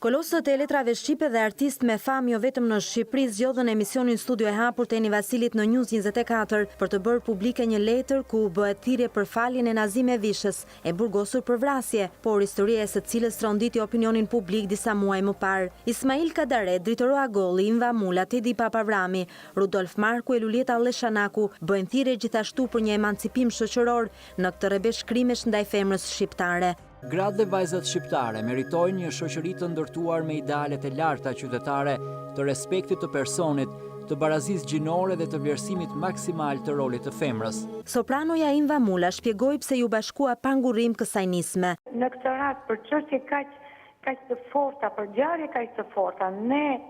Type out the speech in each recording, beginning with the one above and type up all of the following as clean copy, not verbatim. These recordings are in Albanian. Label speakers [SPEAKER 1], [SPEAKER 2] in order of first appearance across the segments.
[SPEAKER 1] Kolosët e letrave shqipe dhe artist me famë jo vetëm në Shqipëri zgjodhen emisionin Studio e hapur të Eni Vasilit në News 24 për të bërë publike një letër ku bëhet thirrje për faljen e Nazime Vishës, e burgosur për vrasje, por historia e së cilës tronditi opinionin publik disa muaj më parë. Ismail Kadare, Dritoro Agolli, Inva Mula, Tedi Papavrami, Rudolf Marku e Lulieta Lleshanaku bëjnë thirrje gjithashtu për një emancipim shoqëror në këtë rrebesh krimesh ndaj femrës shqiptare.
[SPEAKER 2] Gratë dhe vajzat shqiptare meritojnë një shoqëri të ndërtuar me idealet e larta qytetare, të respektit të personit, të barazisë gjinore dhe të vlerësimit maksimal të rolit të femrës.
[SPEAKER 1] Sopranoja Inva Mula shpjegoi pse ju bashkua pangurrim kësaj nisme.
[SPEAKER 3] Në këtë rast për çështje kaq të forta, për ngjarje kaq të forta, ne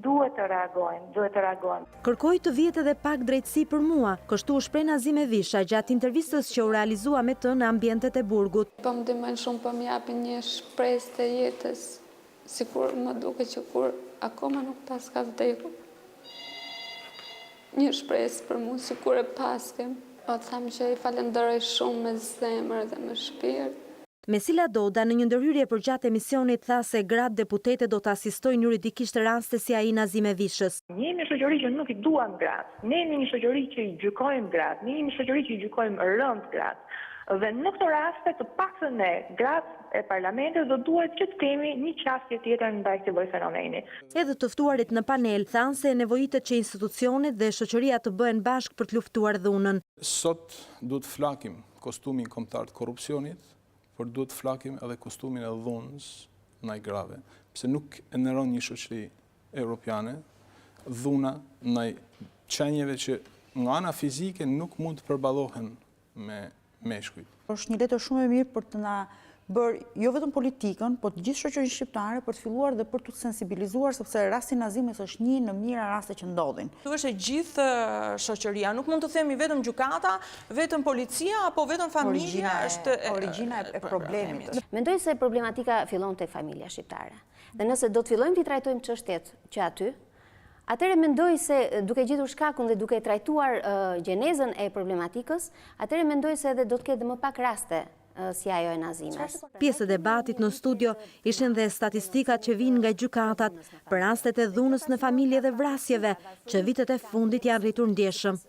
[SPEAKER 3] duhet të reagojmë.
[SPEAKER 1] Kërkoi të vihet edhe pak drejtësi për mua, kështu u shpreh Nazime Visha gjatë intervistës që u realizua me të në ambientet e burgut.
[SPEAKER 4] Po më ndihmojnë shumë, po më japin një shpresë të jetës, sikur më duket që kur akoma nuk paska vdekur. Një shpresë për mua sikur e paskem. Po them që i falenderoj shumë me zemër dhe me shpirt.
[SPEAKER 1] Mesila Doda në një ndërhyrje përgjatë emisionit tha se gratë deputete do të asistojnë juridikisht raste si ai Nazime Vishës.
[SPEAKER 3] Ne jemi një shoqëri që nuk i duam gratë, ne jemi një shoqëri që i gjykojmë gratë, ne jemi një shoqëri që i gjykojmë rënd gratë. Dhe në këtë raste të paktën ne gratë e parlamentit do duhet që të kemi një qasje tjetër ndaj këtij lloji fenomeni.
[SPEAKER 1] Edhe të ftuarit në panel thanë se nevojitet që institucionet dhe shoqëria të bëhen bashkë për të luftuar dhunën.
[SPEAKER 5] Sot duhet flakim kostumin kombëtar të korrupsionit, por duhet flakim edhe kostumin e dhunës ndaj grave, pse nuk e ndëron një shoqëri europiane dhuna ndaj qenjeve që nga ana fizike nuk mund të përballohen me meshkujt.
[SPEAKER 6] Është një letër shumë e mirë për të na bërë jo vetëm politikën, por të gjithë shoqërinë shqiptare për të filluar dhe për të sensibilizuar, sepse rasti Nazimes është një në mijëra raste që ndodhin.
[SPEAKER 7] Kjo është e gjithë shoqëria, nuk mund të themi vetëm gjykata, vetëm policia apo vetëm familja është
[SPEAKER 6] origjina e problemit.
[SPEAKER 8] Mendoj se problematika fillon tek familja shqiptare. Dhe nëse do të fillojmë të trajtojmë çështjet që aty, atëherë mendoj se duke gjetur shkakun dhe duke trajtuar gjenezën e problematikës, atëherë mendoj se edhe do të ketë më pak raste si ajo e Nazimes.
[SPEAKER 1] Pjesë e debatit në studio ishin dhe statistikat që vinë nga gjykatat për rastet e dhunës në familje dhe vrasjeve që vitet e fundit janë rritur ndjeshëm.